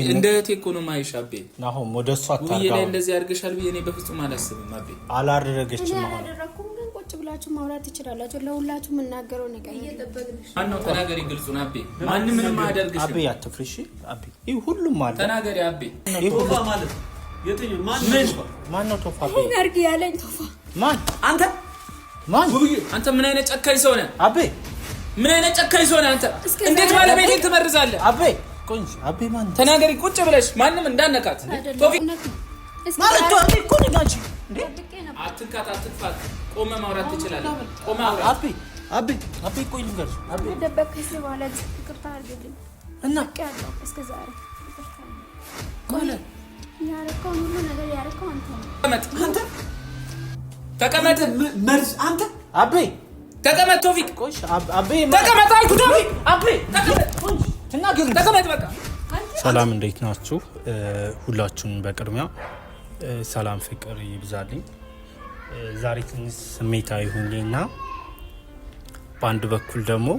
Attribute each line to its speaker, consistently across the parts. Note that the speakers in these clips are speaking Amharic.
Speaker 1: እንደ እቴ ነው ማይሻቤ
Speaker 2: ናሆም ወደሷ አታርጋው
Speaker 1: ወይ ላይ እንደዚህ አርገሻል ብዬ እኔ በፍጹም አላስብም። አቤ
Speaker 2: አላደረገችም ነው
Speaker 3: አላደረኩም። ግን ቁጭ ብላችሁ ማውራት ትችላላችሁ። ለሁላችሁ መናገረው ነገር እየጠበቅንሽ
Speaker 1: ማነው? ተናገሪ ግልጹን አቤ። ማንንም ምንም አያደርግሽ
Speaker 2: አቤ። አትፍሪሽ አቤ። ይሄ ሁሉም ማለት
Speaker 1: ተናገሪ አቤ።
Speaker 4: ቶፋ ማለት የትኛው
Speaker 2: ማን ነው? ቶፋ
Speaker 3: ይሄን አርግ ያለኝ ቶፋ
Speaker 1: ማን? አንተ
Speaker 2: ማን?
Speaker 1: አንተ ምን አይነት ጨካኝ ሰው ነህ
Speaker 2: አቤ?
Speaker 1: ምን አይነት ጨካኝ ሰው ነህ አንተ? እንዴት ባለቤቴን ትመርዛለህ
Speaker 2: አቤ? ቆንጆ አቤ ማን?
Speaker 1: ተናገሪ ቁጭ ብለሽ ማንንም እንዳነካት ቶፊቅ
Speaker 2: ማለት ቶፊቅ እኮ ነጋጂ እንዴ?
Speaker 1: አትንካት፣ አትጥፋት። ቆመ ማውራት ትችላለህ። ቆመ አውራ
Speaker 2: አቤ። አቤ ቆይ ልንገርሽ አቤ
Speaker 3: ደበቅሽ በኋላ ይቅርታ አድርግልኝ
Speaker 2: እና
Speaker 3: ያለው እስከ ዛሬ ይቅርታ
Speaker 2: ቆለ
Speaker 3: ያረከው ሁሉ ነገር ያረከው አንተ
Speaker 1: አንተ ተቀመጥ።
Speaker 4: መርዝ አንተ
Speaker 2: አቤ
Speaker 1: ተቀመጥ። ቶፊቅ
Speaker 2: ቆይ አቤ
Speaker 1: ተቀመጥ አልኩ። ቶፊቅ አቤ ተቀመጥ። ተቀመጥ በቃ።
Speaker 2: ሰላም እንዴት ናችሁ? ሁላችሁም በቅድሚያ ሰላም ፍቅር ይብዛልኝ። ዛሬ ትንሽ ስሜታዊ ሆኜና በአንድ በኩል ደግሞ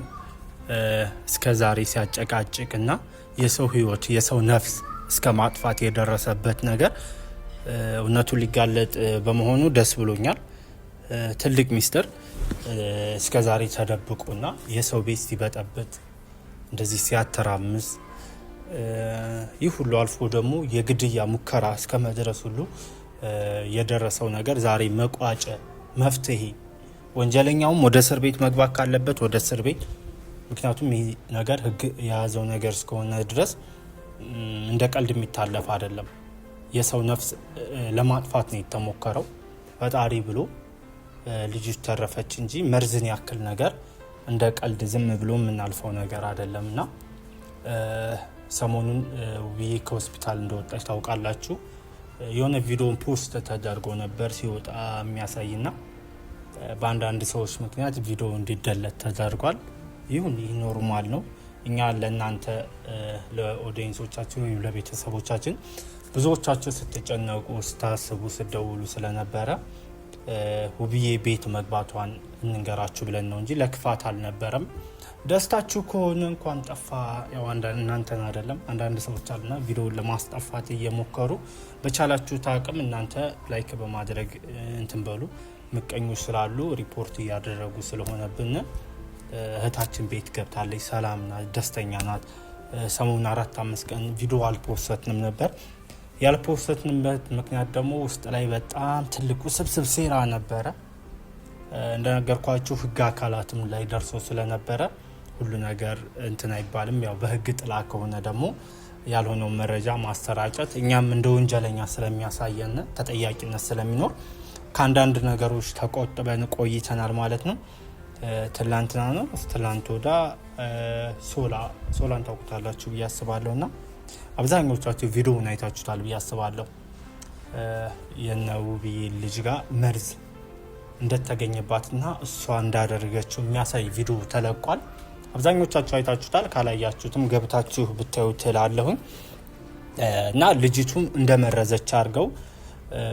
Speaker 2: እስከ ዛሬ ሲያጨቃጭቅና የሰው ህይወት የሰው ነፍስ እስከ ማጥፋት የደረሰበት ነገር እውነቱ ሊጋለጥ በመሆኑ ደስ ብሎኛል። ትልቅ ሚስጥር እስከ ዛሬ ተደብቆና የሰው ቤት ሲበጠብጥ እንደዚህ ሲያተራምስ ይህ ሁሉ አልፎ ደግሞ የግድያ ሙከራ እስከ መድረስ ሁሉ የደረሰው ነገር ዛሬ መቋጨ መፍትሄ፣ ወንጀለኛውም ወደ እስር ቤት መግባት ካለበት ወደ እስር ቤት፣ ምክንያቱም ይህ ነገር ህግ የያዘው ነገር እስከሆነ ድረስ እንደ ቀልድ የሚታለፍ አይደለም። የሰው ነፍስ ለማጥፋት ነው የተሞከረው። ፈጣሪ ብሎ ልጅ ተረፈች እንጂ መርዝን ያክል ነገር እንደ ቀልድ ዝም ብሎ የምናልፈው ነገር አይደለምና ሰሞኑን ውብዬ ከሆስፒታል እንደወጣች ታውቃላችሁ። የሆነ ቪዲዮን ፖስት ተደርጎ ነበር ሲወጣ የሚያሳይና በአንዳንድ ሰዎች ምክንያት ቪዲዮ እንዲደለት ተደርጓል። ይሁን ይህ ኖርማል ነው። እኛ ለእናንተ ለኦዲየንሶቻችን ወይም ለቤተሰቦቻችን ብዙዎቻችሁ ስትጨነቁ ስታስቡ ስደውሉ ስለነበረ ውብዬ ቤት መግባቷን እንንገራችሁ ብለን ነው እንጂ ለክፋት አልነበረም። ደስታችሁ ከሆነ እንኳን ጠፋ ያው እናንተን አይደለም አንዳንድ ሰዎች አሉና ቪዲዮውን ለማስጠፋት እየሞከሩ በቻላችሁት አቅም እናንተ ላይክ በማድረግ እንትን በሉ። ምቀኞች ስላሉ ሪፖርት እያደረጉ ስለሆነብን እህታችን ቤት ገብታለች። ሰላም ናት፣ ደስተኛ ናት። ሰሞኑን 4-5 ቀን ቪዲዮ አልፖስተንም ነበር። ያልፖስተንበት ምክንያት ደግሞ ውስጥ ላይ በጣም ትልቅ ውስብስብ ሴራ ነበረ። እንደነገርኳችሁ ህግ አካላትም ላይ ደርሶ ስለነበረ ሁሉ ነገር እንትን አይባልም። ያው በህግ ጥላ ከሆነ ደግሞ ያልሆነው መረጃ ማሰራጨት እኛም እንደ ወንጀለኛ ስለሚያሳየን ተጠያቂነት ስለሚኖር ከአንዳንድ ነገሮች ተቆጥበን ቆይተናል ማለት ነው። ትላንትና ነው ትላንት ወዳ ሶላን ታውቁታላችሁ ብዬ አስባለሁ እና አብዛኞቻችሁ ቪዲዮውን አይታችሁታል ብዬ አስባለሁ። የነ ውብዬ ልጅ ጋር መርዝ እንደተገኘባትና እሷ እንዳደረገችው የሚያሳይ ቪዲዮ ተለቋል። አብዛኞቻችሁ አይታችሁታል። ካላያችሁትም ገብታችሁ ብታዩት ትላለሁኝ እና ልጅቱም እንደመረዘች አድርገው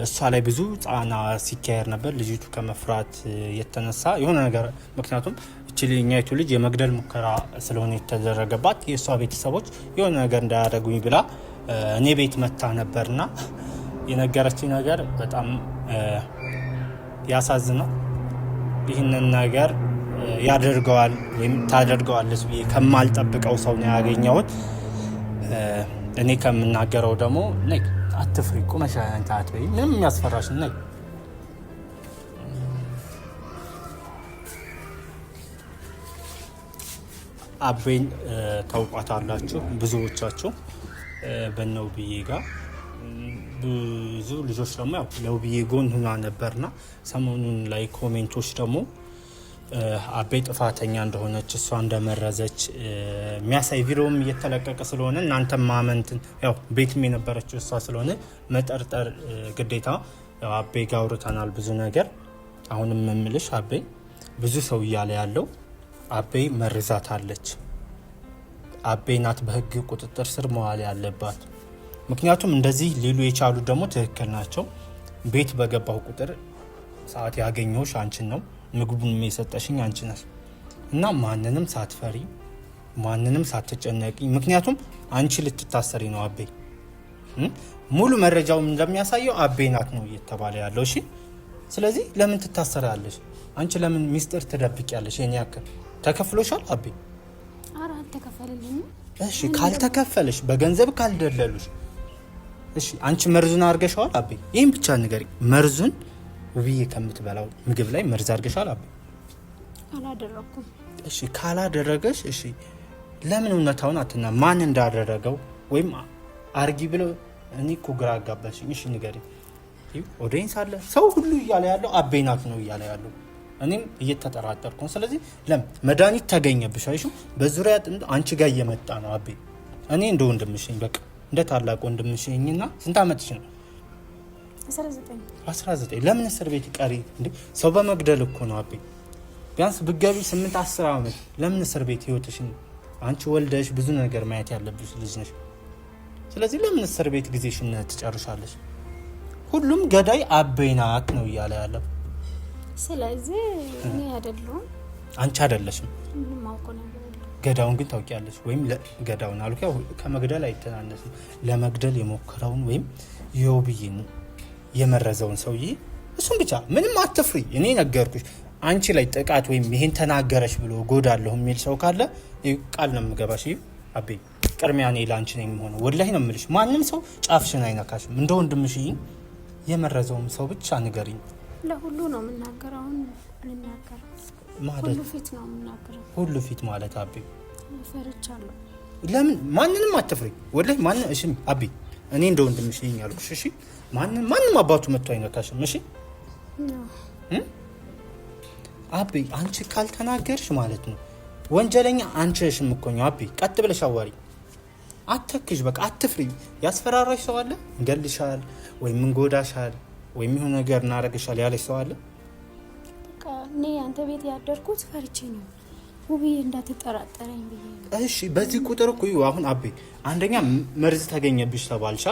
Speaker 2: እሷ ላይ ብዙ ጫና ሲካሄድ ነበር። ልጅቱ ከመፍራት የተነሳ የሆነ ነገር ምክንያቱም እችኛይቱ ልጅ የመግደል ሙከራ ስለሆነ የተደረገባት የእሷ ቤተሰቦች የሆነ ነገር እንዳያደርጉኝ ብላ እኔ ቤት መታ ነበርና የነገረችኝ ነገር በጣም ያሳዝናል። ይህንን ነገር ያደርገዋል ወይም ታደርገዋለች ብዬ ከማልጠብቀው ሰው ነው ያገኘሁት። እኔ ከምናገረው ደግሞ ነይ አትፍሪ ቁመሻ አንተ አትበይ ምንም የሚያስፈራሽ ነይ አቤን ታውቋታላችሁ ብዙዎቻችሁ በነውብዬ ጋር ብዙ ልጆች ደግሞ ያው ለውብዬ ጎን ሆና ነበርና ሰሞኑን ላይ ኮሜንቶች ደግሞ አቤ ጥፋተኛ እንደሆነች እሷ እንደመረዘች የሚያሳይ ቪዲዮም እየተለቀቀ ስለሆነ እናንተም ማመንትን ያው ቤትም የነበረችው እሷ ስለሆነ መጠርጠር ግዴታ። ያው አቤ ጋር አውርተናል ብዙ ነገር። አሁንም የምልሽ አቤ ብዙ ሰው እያለ ያለው አቤ መርዛታለች፣ አቤ ናት በህግ ቁጥጥር ስር መዋል ያለባት። ምክንያቱም እንደዚህ ሊሉ የቻሉ ደግሞ ትክክል ናቸው። ቤት በገባው ቁጥር ሰዓት ያገኘሁሽ አንቺን ነው፣ ምግቡን የሰጠሽኝ አንቺ ነሽ እና ማንንም ሳትፈሪ ማንንም ሳትጨነቂ፣ ምክንያቱም አንቺ ልትታሰሪ ነው አቤ። ሙሉ መረጃው እንደሚያሳየው አቤ ናት ነው እየተባለ ያለው። እሺ ስለዚህ ለምን ትታሰሪያለሽ? አንቺ ለምን ሚስጥር ትደብቂያለሽ? የኔ ያክል ተከፍሎሻል አቤ?
Speaker 3: ኧረ አልተከፈለልኝም።
Speaker 2: እሺ ካልተከፈለሽ በገንዘብ ካልደለሉሽ፣ እሺ አንቺ መርዙን አድርገሻል አቤ? ይሄን ብቻ ንገሪ። መርዙን ውብዬ ከምትበላው ምግብ ላይ መርዝ አድርገሻል አቤ?
Speaker 3: አላደረኩም።
Speaker 2: እሺ ካላደረገሽ፣ እሺ ለምን እውነታውን አትና ማን እንዳደረገው ወይም አርጊ ብለው እኔ እኮ ግራ አጋባሽኝ። እሺ ንገሪ። ኦዲየንስ አለ፣ ሰው ሁሉ እያለ ያለው አቤ ናት ነው እያለ ያለው፣ እኔም እየተጠራጠርኩ ነው። ስለዚህ ለምን መድኃኒት ተገኘብሽ? አይሹ በዙሪያ አንቺ ጋር እየመጣ ነው አቤ። እኔ እንደ ወንድምሽ በቃ እንደ ታላቅ ወንድምሽ እና ስንት አመትሽ ነው? 19 ለምን እስር ቤት ቀሪ እንዴ? ሰው በመግደል እኮ ነው አቤ። ቢያንስ ብገቢ 8-10 አመት ለምን እስር ቤት ህይወትሽን አንቺ ወልደሽ ብዙ ነገር ማየት ያለብሽ ልጅ ነሽ። ስለዚህ ለምን እስር ቤት ጊዜሽን ትጨርሻለሽ? ሁሉም ገዳይ አቤ ናት ነው እያለ ያለው።
Speaker 3: ስለዚህ እኔ አይደለሁም።
Speaker 2: አንቺ አይደለሽም።
Speaker 3: ምንም አውቀው ነገር የለም።
Speaker 2: ገዳውን ግን ታውቂያለሽ ወይም ገዳውን አልኩ። ያው ከመግደል አይተናነስም። ለመግደል የሞከረውን ወይም የውብዬን የመረዘውን ሰውዬ እሱን ብቻ ምንም አትፍሪ። እኔ ነገርኩሽ። አንቺ ላይ ጥቃት ወይም ይሄን ተናገረሽ ብሎ ጎዳለሁ የሚል ሰው ካለ ቃል ነው የምገባሽ አቤ። ቅድሚያ እኔ ላንቺ ነው የሚሆነው። ወላሂ ነው የምልሽ። ማንም ሰው ጫፍሽን አይነካሽም። እንደ ወንድምሽ የመረዘውን ሰው ብቻ ንገሪኝ።
Speaker 3: ለሁሉ ነው የምናገረው። አሁን አልናገርም ማለት ሁሉ ፊት ነው የምናገረው።
Speaker 2: ሁሉ ፊት ማለት አቤ
Speaker 3: ፈርቻለሁ።
Speaker 2: ለምን ማንንም አትፍሪ። ወላሂ ማንንም። እሺ አቤ እኔ እንደ ወንድምሽ ያልኩሽ። እሺ ማንም አባቱ መጥቶ አይነካሽም። እሺ አቤ አንቺ ካልተናገርሽ ማለት ነው ወንጀለኛ አንቺ ነሽ እኮ ነው አቤ። ቀጥ ብለሽ አዋሪ። አትክሽ በቃ አትፍሪ። ያስፈራራሽ ሰው አለ? እንገልሻል ወይም እንጎዳሻል ወይም የሆነ ነገር እናረግሻል ያለሽ ሰው አለ?
Speaker 3: በቃ እኔ አንተ ቤት ያደርኩት ፈርቼ ነው ውብዬ እንዳትጠራጠረኝ ብዬ ነው።
Speaker 2: እሺ በዚህ ቁጥር እኮ አሁን አቤ አንደኛ መርዝ ተገኘብሽ ተባልሻ፣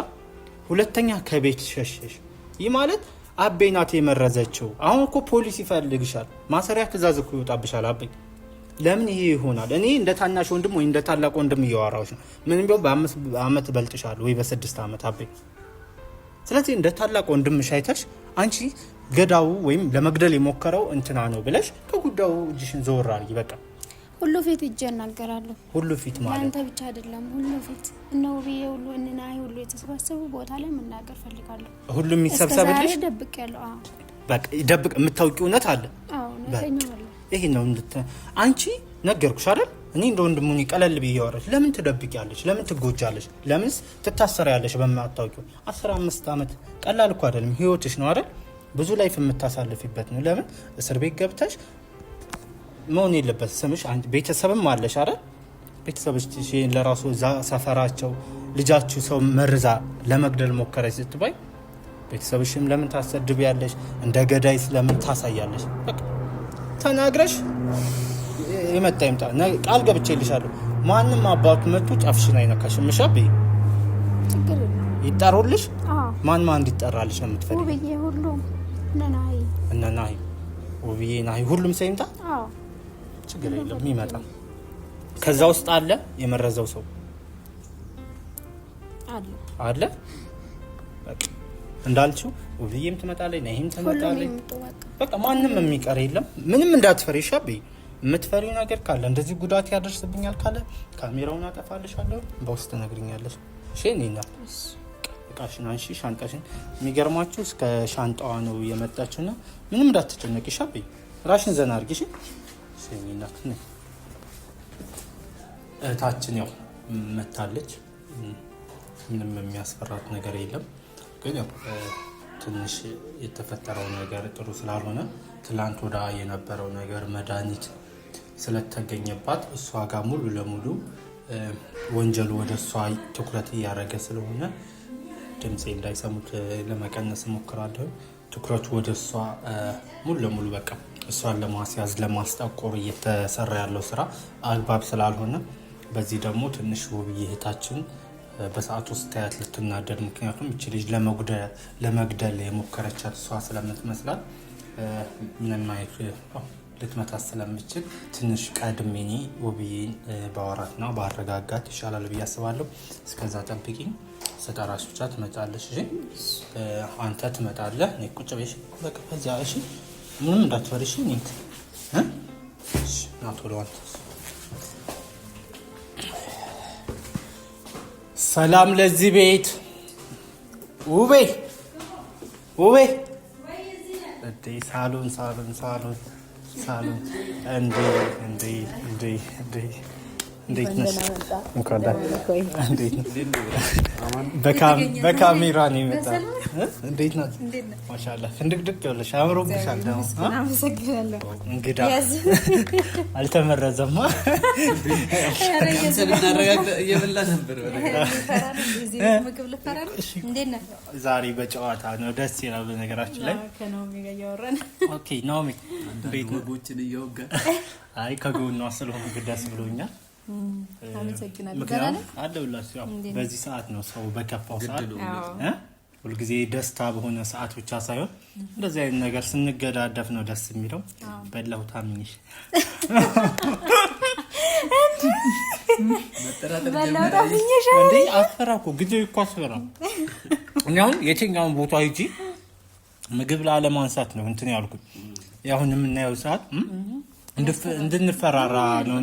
Speaker 2: ሁለተኛ ከቤት ሸሽሽ። ይህ ማለት አቤ ናት የመረዘችው። አሁን እኮ ፖሊስ ይፈልግሻል። ማሰሪያ ትእዛዝ እኮ ይወጣብሻል አቤ። ለምን ይሄ ይሆናል? እኔ እንደ ታናሽ ወንድም ወይ እንደ ታላቅ ወንድም እያወራሁሽ ነው። ምንም ቢሆን በ5 አመት በልጥሻለሁ ወይ በ6 አመት አቤ። ስለዚህ እንደ ታላቅ ወንድምሽ አይተሽ አንቺ ገዳው ወይም ለመግደል የሞከረው እንትና ነው ብለሽ ከጉዳዩ እጅሽን ዘወር አድርጊ በቃ።
Speaker 3: ሁሉ ፊት እጄ እናገራለሁ።
Speaker 2: ሁሉ ፊት ማለት
Speaker 3: አንተ ብቻ አይደለም፣ ሁሉ ፊት እነ ውብዬ ሁሉ እና ሁሉ የተሰባሰቡ ቦታ ላይ መናገር ፈልጋለሁ።
Speaker 2: ሁሉም ይሰብሰብልሽ።
Speaker 3: ደብቄያለሁ። አዎ
Speaker 2: በቃ ደብቅ። የምታውቂው እውነት አለ።
Speaker 3: አዎ እውነተኛው አለ።
Speaker 2: ይሄ ነው አንቺ ነገርኩሽ አይደል? እኔ እንደ ወንድሙኝ ቀለል ብዬ ያወራሽ። ለምን ትደብቂያለሽ? ለምን ትጎጃለሽ? ለምንስ ትታሰሪያለሽ? በማታውቂው 15 አመት ቀላል እኮ አይደለም። ህይወትሽ ነው አይደል? ብዙ ላይፍ የምታሳልፊበት ነው። ለምን እስር ቤት ገብተሽ መሆን የለበት ስምሽ። ቤተሰብም አለሽ አይደል? ቤተሰብሽ ለራሱ እዛ ሰፈራቸው ልጃችሁ ሰው መርዛ ለመግደል ሞከረች ስትባይ ቤተሰብሽም ለምን ታሰድቢያለሽ? እንደ ገዳይ ስለምን ታሳያለሽ? በቃ ተናግረሽ የመጣ ይምጣ። ቃል ገብቼልሻለሁ። ማንም አባቱ መጥቶ ጫፍሽን አይነካሽም። እሺ
Speaker 3: ችግር
Speaker 2: ይጠሩልሽ። ማን እንዲጠራልሽ ነው የምትፈልጊው?
Speaker 3: ውብዬ ሁሉም እነ ናሂ
Speaker 2: ውብዬ ናሂ ሁሉም ሰው ይምጣ። ችግር የለም ይመጣ። ከዛ ውስጥ አለ የመረዘው ሰው አለ። በቃ እንዳልችው ውብዬም ትመጣለች፣ ናሂም ትመጣለች። በቃ ማንም የሚቀር የለም። ምንም እንዳትፈሪ ሻቤ። የምትፈሪው ነገር ካለ እንደዚህ ጉዳት ያደርስብኛል ካለ ካሜራውን አጠፋልሻለሁ፣ በውስጥ ነግሪኛለሽ። እሺ እኔና እቃሽን አንሺ፣ ሻንጣሽን። የሚገርማችሁ እስከ ሻንጣዋ ነው የመጣችውና ምንም እንዳትጨነቂ ሻቤ። ራሽን ዘና አድርጊ። እሺ እኔና እህታችን ያው መታለች። ምንም የሚያስፈራት ነገር የለም። ግን ያው ትንሽ የተፈጠረው ነገር ጥሩ ስላልሆነ ትላንት ወዳ የነበረው ነገር መድኃኒት ስለተገኘባት እሷ ጋር ሙሉ ለሙሉ ወንጀሉ ወደ እሷ ትኩረት እያደረገ ስለሆነ ድምፄ እንዳይሰሙት ለመቀነስ እሞክራለሁ። ትኩረቱ ወደ እሷ ሙሉ ለሙሉ በቃ እሷን ለማስያዝ ለማስጠቆር እየተሰራ ያለው ስራ አግባብ ስላልሆነ በዚህ ደግሞ ትንሽ ውብዬ እህታችን በሰዓት ውስጥ ታያት ልትናደድ። ምክንያቱም እቺ ልጅ ለመግደል የሞከረቻት እሷ ስለምትመስላት ምንም አይነት ልትመታት ስለምችል ትንሽ ቀድሜ እኔ ውብዬን ባወራትና ባረጋጋት ይሻላል ብዬ አስባለሁ። እስከዛ ጠብቂኝ። ስጠራሽ ብቻ ትመጣለሽ። እሺ አንተ ትመጣለህ። እኔ ቁጭ በይ በቃ ከዚያ። እሺ ምንም እንዳትፈሪ። እሺ እሺ ና ቶሎ አንተ። ሰላም ለዚህ ቤት። ውቤ ሳሎን እንዴት ነሽ? በካሜራ ነው የመጣው። እንዴት ናት? ማሻአላህ ፍንድቅድቅ ብለሽ አምሮብሻል። ደግሞ እንግዳ አልተመረዘማ። ዛሬ በጨዋታ ነው ደስ ይላል። በነገራችን ላይ ኦኬ ናኦሚ እንዴት ነው? አይ ከጎኗ ስለሆነ ደስ ብሎኛል። ምክንያቱም አለሁላችሁ። ያው በዚህ ሰዓት ነው ሰው በከፋው ሰዓት ሁልጊዜ ደስታ በሆነ ሰዓት ብቻ ሳይሆን እንደዚህ አይነት ነገር ስንገዳደፍ ነው ደስ የሚለው። በላሁ ታምኝሽ እንዴ? አፈራ እኮ ጊዜው እኮ አስፈራ። እኔ አሁን የትኛውን ቦታ ሂጂ ምግብ ላለማንሳት ነው እንትን ያልኩት። ያሁን የምናየው ሰዓት እንድንፈራራ ነው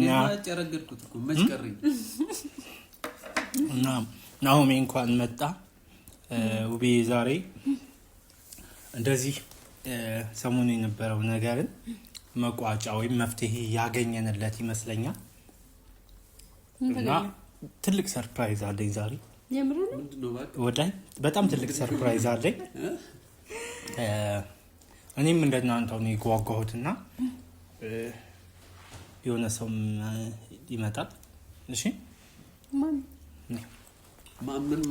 Speaker 2: እና ናኦሚ እንኳን መጣ። ውቤ ዛሬ እንደዚህ ሰሞኑ የነበረው ነገርን መቋጫ ወይም መፍትሄ ያገኘንለት ይመስለኛል እና ትልቅ ሰርፕራይዝ አለኝ ዛሬ። ወዳይ በጣም ትልቅ ሰርፕራይዝ አለኝ። እኔም እንደናንተው ነው የጓጓሁትና የሆነ ሰው ይመጣል። እሺ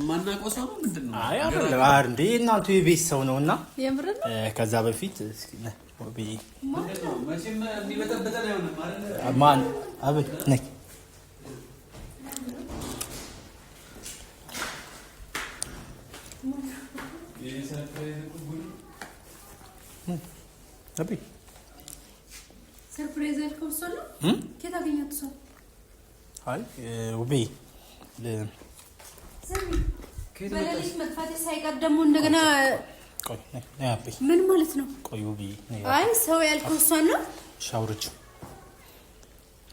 Speaker 4: ማናውቀው ሰው ነው ምንድን ነው?
Speaker 2: አይ አይደል እንዴ እናንተ የቤት ሰው ነውና ከዛ በፊት እስኪ
Speaker 4: መቼም የሚበጠበጠን አይሆንም አይደል?
Speaker 2: ማን አቤት ነይ አቤት
Speaker 3: ሰርፕራይዝ አልከው እሷ ነው ከታ ገኛት ሰው
Speaker 2: አይ ውቤ
Speaker 3: በሌሊት መጥፋቴ ሳይቀር ደግሞ እንደገና
Speaker 2: ቆይ ነይ አቤት
Speaker 3: ምን ማለት ነው?
Speaker 2: ቆይ ውቤ ነይ
Speaker 3: አይ ሰው ያልከው እሷ ነው።
Speaker 2: ሻውርጭ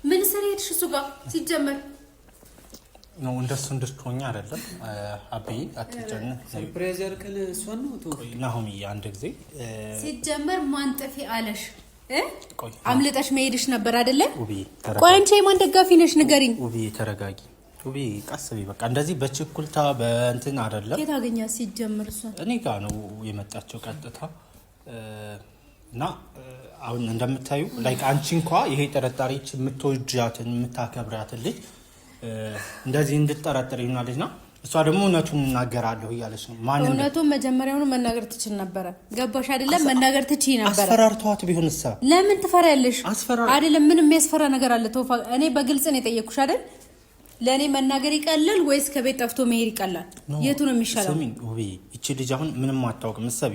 Speaker 3: ምን ሰሪት እሱ ጋር ሲጀመር
Speaker 2: ነው እንደሱ እንድትሆኛ አይደለም አቤ አትጨን
Speaker 4: ሰርፕራይዝ ያልከለ እሷ ነው ቶ
Speaker 2: ናኦሚ አንድ ጊዜ
Speaker 3: ሲጀመር ማን ጠፊ አለሽ አምልጠሽ መሄድሽ ነበር አይደለ?
Speaker 2: ውቤ
Speaker 3: ቆይ አንቺ የማን ደጋፊ ነሽ ንገሪኝ።
Speaker 2: ውቤ ተረጋጊ። ውቤ ቀስ በይ በቃ እንደዚህ በችኩልታ በእንትን አይደለም።
Speaker 3: ከታ ገኛ ሲጀመር እሷ
Speaker 2: እኔ ጋር ነው የመጣቸው ቀጥታ እና አሁን እንደምታዩ ላይክ አንቺ እንኳን ይሄ ጠረጣሪች የምትወጃትን የምታከብራትን ልጅ እንደዚህ እንድትጠረጥር ይሆናልና እሷ ደግሞ እውነቱን እናገራለሁ እያለች ነው። ማን
Speaker 3: እውነቱን መጀመሪያውኑ መናገር ትችል ነበር። ገባሽ አይደለም? መናገር ትችይ ነበር።
Speaker 2: አስፈራርቷት ቢሆንስ?
Speaker 3: ለምን ትፈራለሽ? አይደለም ምን የሚያስፈራ ነገር አለ? ተውፋ እኔ በግልጽ ነው የጠየኩሽ አይደል? ለኔ መናገር ይቀላል ወይስ ከቤት ጠፍቶ መሄድ ይቀላል? የቱ ነው የሚሻለው?
Speaker 2: ስሚኝ ውቤ እቺ ልጅ አሁን ምንም አታውቅም። እሰቢ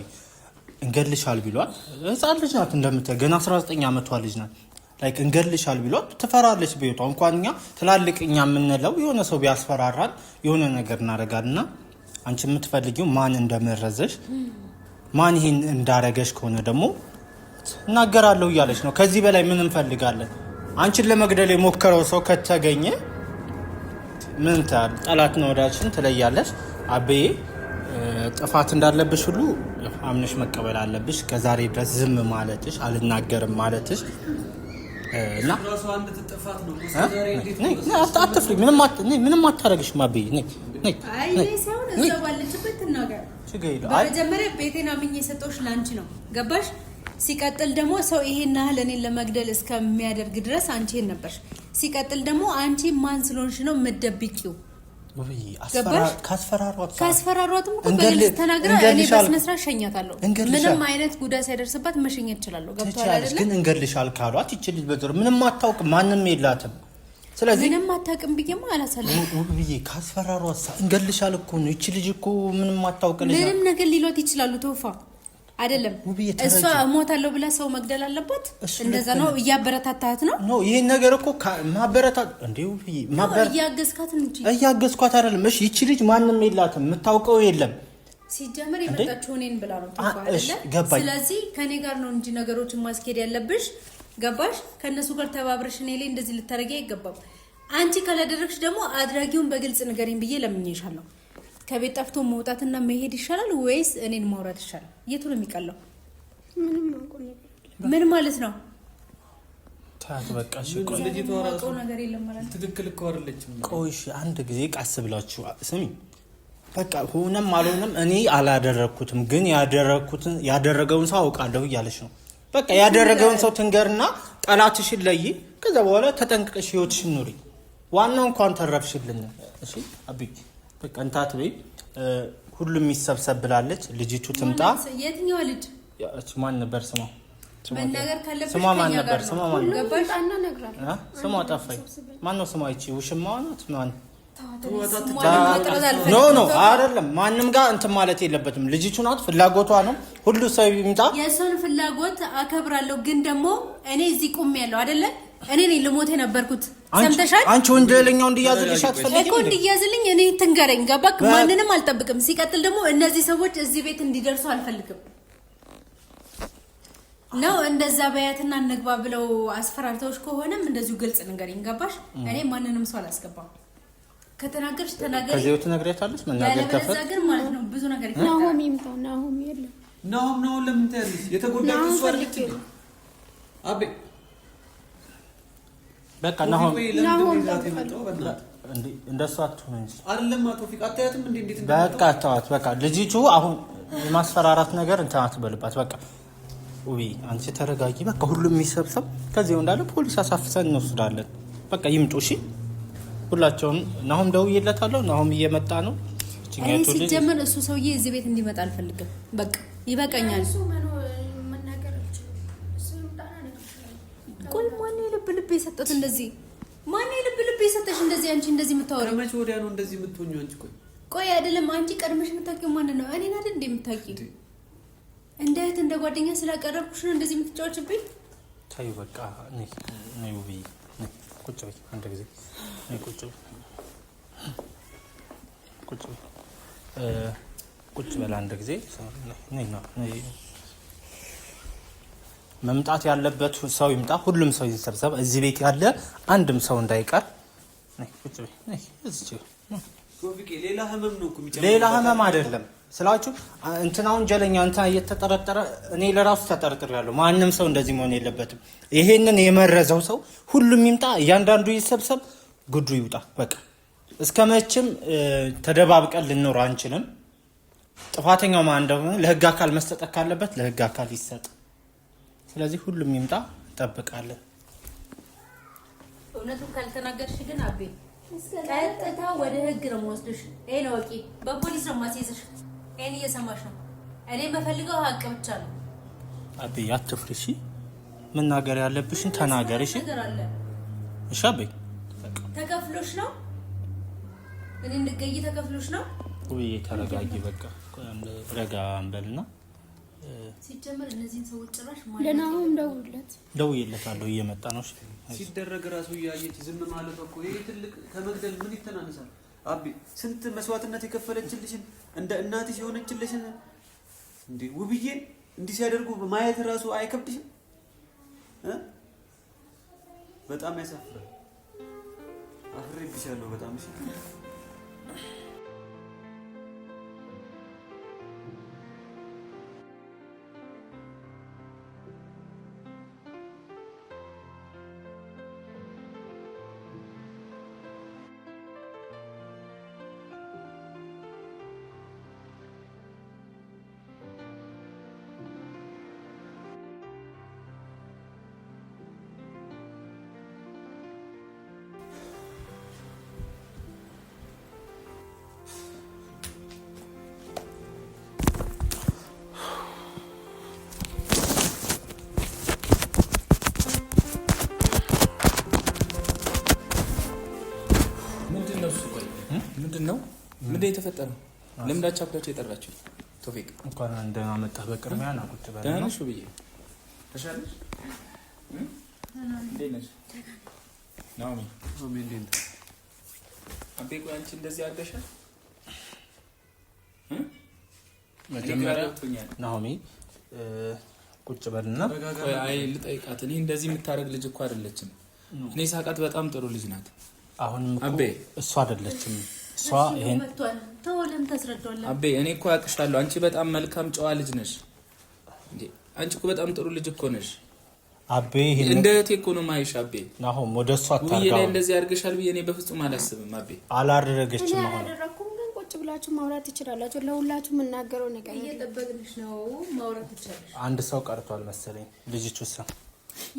Speaker 2: እንገልሻል ቢሏት ህፃን ልጅ ናት እንደምታይ ገና 19 ዓመቷ ልጅ ናት። ላይክ እንገልሻል ቢሏት ትፈራለች። ቤቷ እንኳን እኛ ትላልቅኛ የምንለው የሆነ ሰው ቢያስፈራራል የሆነ ነገር እናደርጋልና አንቺ የምትፈልጊው ማን እንደመረዘሽ ማን ይሄን እንዳረገሽ ከሆነ ደግሞ እናገራለሁ እያለች ነው። ከዚህ በላይ ምን እንፈልጋለን? አንቺን ለመግደል የሞከረው ሰው ከተገኘ ምን ታል ጠላት ነው ወዳችን ትለያለሽ። አቤ ጥፋት እንዳለብሽ ሁሉ አምነሽ መቀበል አለብሽ። ከዛሬ ድረስ ዝም ማለትሽ አልናገርም ማለትሽ እና
Speaker 4: ራሱ አንድ ተጠፋት ነው
Speaker 2: አትፍሪ። ምንም አታረግሽም። አቤ ነይ
Speaker 3: አይ ሰውን እዛው ባለችበት ትናገር። በመጀመሪያ ቤቴን አምኜ የሰጠሁሽ ላንቺ ነው። ገባሽ? ሲቀጥል ደግሞ ሰው ይሄን ያህል እኔን ለመግደል እስከሚያደርግ ድረስ አንቺን ነበርሽ። ሲቀጥል ደግሞ አንቺ ማን ስለሆንሽ ነው የምትደብቂው? ካስፈራሯትም እኮ በግልጽ ተናግራ እኔ በስነ ስርዓት ሸኛታለሁ። ምንም አይነት ጉዳት ሳይደርስባት መሸኘት እችላለሁ። ገብቶሃል አይደል?
Speaker 2: ግን እንገልሻል ካሏት ይችል በጥሩ ምንም አታውቅም፣ ማንም የላትም። ስለዚህ
Speaker 3: ምንም አታውቅም ብዬማ አላሳለኝም።
Speaker 2: ውብዬ ካስፈራሯት እንገልሻል እኮ ነው። ይቺ ልጅ እኮ ምንም አታውቅም።
Speaker 3: ምንም ነገር ሊሏት ይችላሉ። ተውፋ አይደለም እሷ እሞታለሁ ብላ ሰው መግደል አለባት እንደዛ ነው እያበረታታት ነው
Speaker 2: ይሄን ነገር እኮ ማበረታት እንዴው
Speaker 3: እያገዝካት እንጂ
Speaker 2: እያገዝኳት አይደለም እሺ ይቺ ልጅ ማንንም የላትም የምታውቀው የለም
Speaker 3: ሲጀመር የመጣችው እኔን ብላ ነው አይደለ ስለዚህ ከኔ ጋር ነው እንጂ ነገሮችን ማስኬድ ያለብሽ ገባሽ ከነሱ ጋር ተባብረሽ እኔ ላይ እንደዚህ ልታረጊ አይገባም አንቺ ካላደረግሽ ደግሞ አድራጊውን በግልጽ ንገሪኝ ብዬ ለምኜሻለሁ ከቤት ጠፍቶ መውጣትና መሄድ ይሻላል ወይስ እኔን ማውራት ይሻላል የቱ ነው የሚቀለው ምን ማለት ነው
Speaker 2: ታስ በቃ እሺ
Speaker 4: ልጅቷ ራሱ
Speaker 3: ነገር የለም ማለት
Speaker 4: ትክክል እኮ አይደለችም
Speaker 2: ቆይሽ አንድ ጊዜ ቃስ ብላችሁ ስሚ በቃ ሆነም አልሆነም እኔ አላደረኩትም ግን ያደረገውን ሰው አውቃለሁ እያለሽ ነው በቃ ያደረገውን ሰው ትንገርና ጠላትሽን ለይ ከዛ በኋላ ተጠንቅቀሽ ህይወትሽን ኑሪ ዋናው እንኳን ተረፍሽልን እሺ አብይ በቃ እንታት በይ ሁሉም ይሰብሰብ ብላለች ልጅቱ ትምጣ
Speaker 3: የትኛው ልጅ
Speaker 2: እቺ ማን ነበር ስሟ
Speaker 3: መናገር ካለብሽ
Speaker 2: ስሟ ማን ነበር ስሟ ማን
Speaker 3: ገባጣና ነግራል
Speaker 2: ስሟ ጠፋኝ ማን ነው ስሟ እቺ ውሽማዋ ናት ማን ኖ አይደለም ማንንም ጋር እንት ማለት የለበትም ልጅቱ ናት ፍላጎቷ ነው ሁሉ ሰው ይምጣ
Speaker 3: የሰውን ፍላጎት አከብራለሁ ግን ደግሞ እኔ እዚህ ቆሜያለሁ አይደለ እኔ ነኝ ልሞት የነበርኩት ሰምተሻል
Speaker 2: አንቺ ወንጀለኛው እንዲያዝልሽ አትፈልጊም
Speaker 3: እኮ እንዲያዝልኝ እኔ ትንገረኝ ገባክ ማንንም አልጠብቅም ሲቀጥል ደግሞ እነዚህ ሰዎች እዚህ ቤት እንዲደርሱ አልፈልግም ነው እንደዛ በያትና እንግባ ብለው አስፈራርተውሽ ከሆነም እንደዚሁ ግልጽ ንገረኝ ገባሽ እኔ ማንንም ሰው አላስገባም ከተናገርሽ ተናገሪ
Speaker 2: ከዚህው ትነግሪያታለሽ መናገር ከፈት
Speaker 3: ግን ማለት ነው ብዙ ነገር
Speaker 5: ናሆም ይምጣው ናሆም የለም
Speaker 4: ናሆም ለምን ታያለሽ የተጎዳችው እሷ አይደለች አቤ በቃ ናሆም
Speaker 2: እንደሱ አትሆን እንጂ
Speaker 4: አይደለም ቶፊቅ አታያትም እንዴት
Speaker 2: በቃ አታዋት በቃ ልጅቱ አሁን የማስፈራራት ነገር እንትን አትበልባት በቃ ውይ አንቺ ተረጋጊ በቃ ሁሉም ይሰብሰብ ከዚህ እንዳለ ፖሊስ አሳፍሰን እንወስዳለን በቃ ይምጡ እሺ ሁላቸውም ናሆም ደውዬለታለሁ ናሆም እየመጣ ነው
Speaker 3: እቺኛቱ ልጅ ሲጀመር እሱ ሰውዬ እዚህ ቤት እንዲመጣ አልፈልግም በቃ ይበቃኛል
Speaker 5: እሱ መናገር አልችልም እሱ ይምጣና ነገር
Speaker 3: ቆይ ማን ልብ የሰጠት እንደዚህ ማን ልብ የሰጠሽ እንደዚህ አንቺ እንደዚህ የምታወሪው
Speaker 4: ከመቼ ወዲያ ነው እንደዚህ የምትሆኚው አንቺ
Speaker 3: ቆይ አይደለም አንቺ ቀድመሽ የምታውቂው ማን ነው እኔን አይደል እንደምታውቂው እንዴት እንደ ጓደኛ ስላቀረብኩሽ ነው እንደዚህ የምትጫወችብኝ
Speaker 2: ታዩ በቃ ነይ ውብዬ ቁጭ በይ አንድ ጊዜ ነይ ቁጭ በል አንድ ጊዜ ነይ መምጣት ያለበት ሰው ይምጣ ሁሉም ሰው ይሰብሰብ እዚህ ቤት ያለ አንድም ሰው እንዳይቀር ነይ ቁጭ በይ ነይ እዚህ
Speaker 4: ቶፊቅ ሌላ ህመም ነው እኮ
Speaker 2: ሌላ ህመም አይደለም ስላችሁ እንትናውን ጀለኛ እንታ እየተጠረጠረ እኔ ለራሱ ተጠርጥሬያለሁ ማንንም ሰው እንደዚህ መሆን የለበትም ይሄንን የመረዘው ሰው ሁሉም ይምጣ እያንዳንዱ ይሰብሰብ ጉዱ ይውጣ በቃ እስከመቼም ተደባብቀን ልንኖር አንችልም ጥፋተኛው ማን እንደሆነ ለህግ አካል መስጠት ካለበት ለህግ አካል ይሰጥ ስለዚህ ሁሉም ይምጣ እንጠብቃለን
Speaker 3: እውነቱን ካልተናገርሽ ግን አቤ ቀጥታ ወደ ህግ ነው የምወስድሽ እኔ ወቂ በፖሊስ ነው ማስይዝሽ እኔ እየሰማሽ ነው እኔ በፈልገው ሀቅ ብቻ ነው
Speaker 2: አቤ አትፍሪ እሺ መናገር ያለብሽን ተናገር እሺ እሺ አቤ
Speaker 3: ተከፍሎሽ ነው እኔ እንድገይ ተከፍሎሽ ነው
Speaker 2: ወይ ተረጋጊ በቃ ረጋ አንበልና
Speaker 3: ሲጀመር እነዚህን ሰዎች ጭራሽ ማለት
Speaker 5: ለናሆም
Speaker 2: ደውዬለታለሁ እየመጣ ነው እሺ
Speaker 4: ሲደረግ ራሱ ያየች ዝም ማለት እኮ ይሄ ትልቅ ከመግደል ምን ይተናነሳል አቢ ስንት መስዋዕትነት የከፈለችልሽን እንደ እናትሽ የሆነችልሽን እንዴ ውብዬ እንዲህ ሲያደርጉ ማየት ራሱ አይከብድሽም በጣም ያሳፍራል አፍሬብሻለሁ በጣም እሺ
Speaker 1: ምንድነው የተፈጠረው? ለምን ዳቻፕላችሁ የጠራችሁ?
Speaker 6: ቶፊቅ
Speaker 2: እንኳን እንደና መጣህ። በቅድሚያ ና ቁጭ በል።
Speaker 6: ደህና ነሽ ብዬ ተሻለሽ? እንዴት ነሽ ናኦሚ?
Speaker 4: እንዴት ነሽ
Speaker 6: አቤ? ቆይ አንቺ እንደዚህ አድርገሻል?
Speaker 2: መጀመሪያ ናኦሚ ቁጭ በልና
Speaker 6: ቆይ አይ ልጠይቃት። እኔ እንደዚህ የምታረግ ልጅ እኮ አይደለችም። እኔ ሳቃት በጣም ጥሩ ልጅ ናት።
Speaker 2: አሁንም
Speaker 6: አቤ
Speaker 2: እሷ አይደለችም። እሷ ይሄን
Speaker 3: ተወለም ተስረዳውላ።
Speaker 6: አቤ እኔ እኮ ያቅሻለሁ። አንቺ በጣም መልካም ጨዋ ልጅ ነሽ እንዴ! አንቺ እኮ በጣም ጥሩ ልጅ እኮ ነሽ
Speaker 2: አቤ። ይሄን
Speaker 6: እንደ እህቴ እኮ ነው ማይሽ አቤ።
Speaker 2: ናሆም ወደ እሷ አታርጋው።
Speaker 6: ይሄ እንደዚህ አድርገሻል ብዬ እኔ በፍጹም አላስብም አቤ።
Speaker 2: አላደረገችም።
Speaker 5: አሁን አላደረኩም፣ ግን ቁጭ ብላችሁ ማውራት ትችላላችሁ። ለሁላችሁ የምናገረው ነገር
Speaker 3: እየጠበቅንሽ ነው። ማውራት ትችላለሽ።
Speaker 2: አንድ ሰው ቀርቷል መሰለኝ። ልጅቱ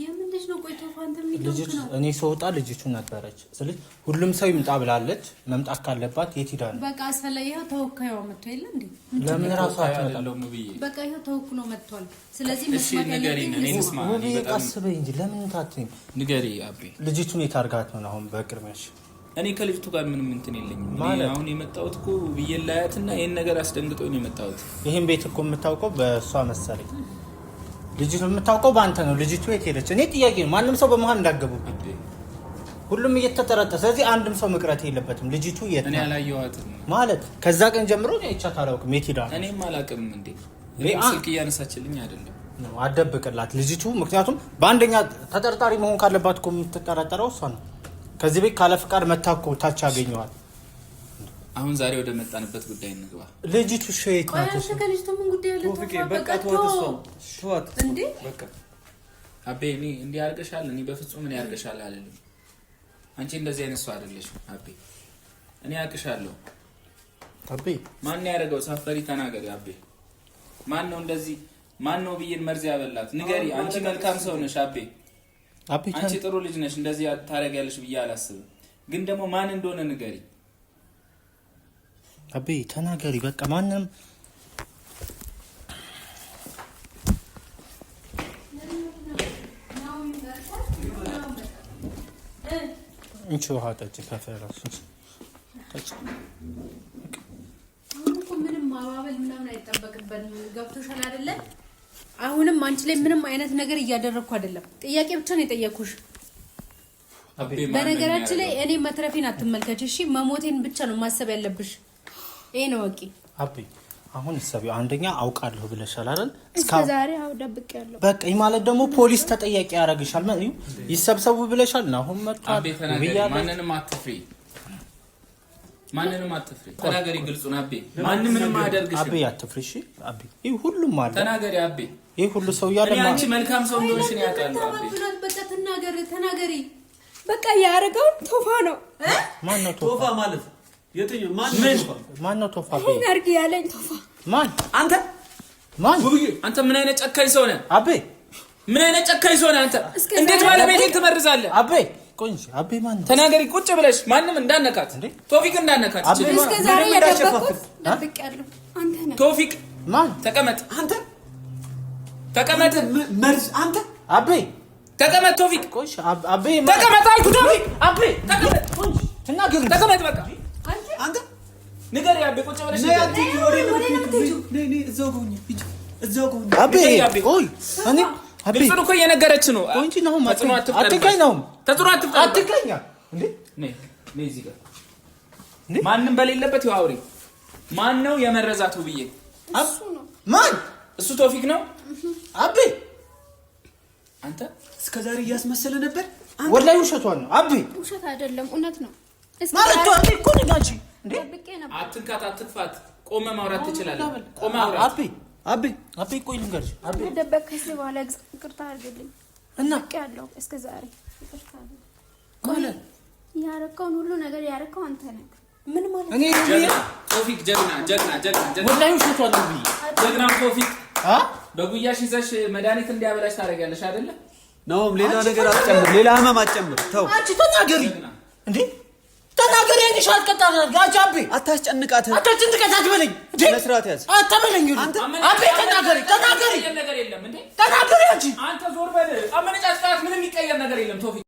Speaker 3: የምን ልጅ ነው? ቆይ ተፋንተ የሚደውቅ ነው።
Speaker 2: እኔ ስወጣ ልጅቱ ነበረች። ስለዚህ ሁሉም ሰው ይምጣ ብላለች። መምጣት ካለባት የት ሄዳ ነው?
Speaker 3: በቃ አስፈላጊ ይኸው ተወካዩ መጥቶ የለ እንዴ?
Speaker 2: ለምን ራሱ አትመጣም?
Speaker 3: በቃ ይኸው ተወክሎ መጥቷል። ስለዚህ
Speaker 6: እሺ ንገሪኝ፣ እኔ ልስማ። እኔ በጣም
Speaker 2: ቀስበኝ እንጂ ለምን ታትኝ?
Speaker 6: ንገሪ አቤ።
Speaker 2: ልጅቱን የታርጋት ነው አሁን በቅርሚያሽ?
Speaker 6: እኔ ከልጅቱ ጋር ምንም እንትን የለኝም። እኔ አሁን የመጣሁት እኮ ብየላያትና ይሄን ነገር አስደንግጦኝ ነው የመጣሁት።
Speaker 2: ይሄን ቤት እኮ የምታውቀው በእሷ መሰለኝ። ልጅቱ የምታውቀው በአንተ ነው። ልጅቱ የት ሄደች? እኔ ጥያቄ ነው። ማንም ሰው በመሃል እንዳገቡብኝ ሁሉም እየተጠረጠረ። ስለዚህ አንድም ሰው መቅረት የለበትም። ልጅቱ የት ነው?
Speaker 6: እኔ አላየኋትም
Speaker 2: ማለት ከዛ ቀን ጀምሮ እኔ አይቻት አላውቅም። የት ሄዳ?
Speaker 6: እኔም አላውቅም። እንዴ ስልክ እያነሳችልኝ አይደለም
Speaker 2: ነው አደብቅላት ልጅቱ። ምክንያቱም በአንደኛ ተጠርጣሪ መሆን ካለባት እኮ የምትጠረጠረው እሷ ነው። ከዚህ ቤት ካለ ፍቃድ መታኮ ታች ያገኘዋል።
Speaker 6: አሁን ዛሬ ወደ መጣንበት ጉዳይ እንግባ።
Speaker 2: ልጅቱ ሸይት ናት።
Speaker 3: እሺ ከልጅቱ ምን ጉዳይ አለ?
Speaker 4: በቃ ተዋት
Speaker 3: እንዴ
Speaker 4: በቃ
Speaker 6: አቤ። እኔ እንዲህ አድርገሻል። እኔ በፍጹም እኔ አድርገሻል አልልም። አንቺ እንደዚህ አይነት ሰው አይደለሽም አቤ። እኔ አቅሻለሁ
Speaker 2: አቤ።
Speaker 6: ማን ያደረገው? ሳፈሪ ተናገሪ አቤ። ማን ነው እንደዚህ? ማን ነው ብዬን መርዝ ያበላት? ንገሪ። አንቺ መልካም ሰው ነሽ አቤ። አንቺ ጥሩ ልጅ ነሽ። እንደዚህ ታደርጊያለሽ ብዬ አላስብም። ግን ደግሞ ማን እንደሆነ ንገሪ
Speaker 2: አቤ። ተናገሪ በቃ። ማንንም እንቺ ውሃ ጠጪ። ከፈራሽ ጠጪ።
Speaker 3: ምንም ማባበል ምናምን አይጠበቅብንም። ገብቶሻል አይደለ? አሁንም አንቺ ላይ ምንም አይነት ነገር እያደረኩ አይደለም። ጥያቄ ብቻ ነው የጠየኩሽ። በነገራችን ላይ እኔ መትረፌን አትመልከች እሺ። መሞቴን ብቻ ነው ማሰብ ያለብሽ። ይሄ ነው ወቂ
Speaker 2: አቤ። አሁን ሰቢው አንደኛ አውቃለሁ ብለሻል አይደል?
Speaker 5: እስከዛሬ አው ደብቄያለሁ።
Speaker 2: በቃ ይሄ ማለት ደግሞ ፖሊስ ተጠያቂ ያደርግሻል። ማለት ይሰብሰቡ ብለሻል። አሁን መጣ
Speaker 6: አቤ። ተናገሪ። ማንንም አትፍሪ፣ ማንንም አትፍሪ። ተናገሪ። ግልጹን አቤ። ማንንም ምንም አያደርግሽ
Speaker 2: አቤ። አትፍሪ እሺ አቤ። ይሄ ሁሉም አለ።
Speaker 6: ተናገሪ አቤ።
Speaker 2: ይሄ ሁሉ ሰው ያለ
Speaker 6: እኔ አንቺ መልካም ሰው እንደሆንሽ ነው ያውቃለሁ አቤ።
Speaker 3: በቃ ተናገሪ።
Speaker 5: በቃ ያረጋው ቶፋ ነው።
Speaker 2: ማን ነው
Speaker 4: ቶፋ ማለት? የትኛው
Speaker 2: ማን ነው ቶፋ?
Speaker 5: ይሄን አርግ ያለኝ ቶፋ
Speaker 2: ማን?
Speaker 6: አንተ
Speaker 2: ማን?
Speaker 6: ውብዬ አንተ ምን አይነት ጨካኝ ሰው ነህ
Speaker 2: አቤ?
Speaker 6: ምን አይነት ጨካኝ ሰው ነህ አንተ? እንዴት ባለቤቴን ትመርዛለህ
Speaker 2: አቤ? ቆንጆ አቤ። ማን ነው?
Speaker 6: ተናገሪ ቁጭ ብለሽ። ማንም እንዳነካት ቶፊቅ እንዳነካት።
Speaker 5: እስከዛሬ ያደበኩት ደብቄያለሁ። አንተ ነህ
Speaker 6: ቶፊቅ።
Speaker 2: ማን?
Speaker 6: ተቀመጥ
Speaker 4: አንተ
Speaker 6: ተቀመጥ።
Speaker 4: መርዝ አንተ
Speaker 2: አቤ
Speaker 6: ተቀመጥ ቶፊቅ።
Speaker 2: ቆይ አቤ
Speaker 6: ተቀመጥ አልኩ ቶፊቅ።
Speaker 2: አቤ ተቀመጥ። ቆንጆ ተናገሪ።
Speaker 6: ተቀመጥ በቃ።
Speaker 4: አንተ
Speaker 6: ንገሪ አቤ። ቁጭ ብለሽ
Speaker 4: ነይ እዛው ጎኝ
Speaker 2: አቤ። ቆይ እኔ አቤ
Speaker 6: ግልጹን እኮ እየነገረች ነው።
Speaker 2: ቆይ እንጂ ነው አትቀኝ ነው
Speaker 6: ተጽዕኖ
Speaker 2: አትቀኝ እንዴ።
Speaker 6: ነይ እዚህ ጋር ማንም በሌለበት ይኸው አውሪ። ማን ነው የመረዛቱ ብዬ?
Speaker 5: እሱ ነው።
Speaker 2: ማን?
Speaker 6: እሱ ቶፊቅ ነው
Speaker 2: አቤ።
Speaker 6: አንተ
Speaker 4: እስከዛሬ እያስመሰለ ነበር።
Speaker 2: ወላሂ ውሸቷን ነው አቤ።
Speaker 5: ውሸት አይደለም እውነት ነው።
Speaker 2: ማለት ነው አቤ እኮ ነጋቺ እንዴ።
Speaker 5: ደብቄ ነበር።
Speaker 6: አትንካት፣ አትክፋት። ቆመ ማውራት ትችላለህ። ቆመ አውራት
Speaker 2: አቤ ቆይ ልንገርሽ አቤ።
Speaker 5: ደበቅከኝ በኋላ ይቅርታ አድርግልኝ
Speaker 2: እና
Speaker 5: ያለው እስከዛሬ ይቅርታ
Speaker 2: ማለት
Speaker 5: ያረከውን ሁሉ ነገር ያረከው አንተ ነህ።
Speaker 3: ምን ማለት
Speaker 2: እኔ
Speaker 6: ቶፊቅ ጀግና
Speaker 2: ወላሂ ውሸቷን ነው ብዬ
Speaker 6: ጀግና ቶፊቅ በጉያሽ ይዘሽ መድኃኒት እንዲያበላሽ ታደርጊያለሽ አይደለ?
Speaker 4: ናውም ሌላ ነገር አትጨምር፣ ሌላ ህመም አትጨምር። ተው
Speaker 2: አንቺ ተናገሪ እንዴ። ተናገሪ። አንቺ አትቀጣና ጋጫቤ
Speaker 4: አታስጨንቃት
Speaker 2: አትበለኝ እንዴ።
Speaker 4: መስራት ያዝ
Speaker 2: አትበለኝ አንተ አቤ። ተናገሪ
Speaker 6: ነገር የለም እንዴ።
Speaker 2: ተናገሪ አንቺ።
Speaker 6: አንተ ዞር በል። አመነጫጭቃት። ምንም የሚቀየር ነገር የለም ቶፊቅ።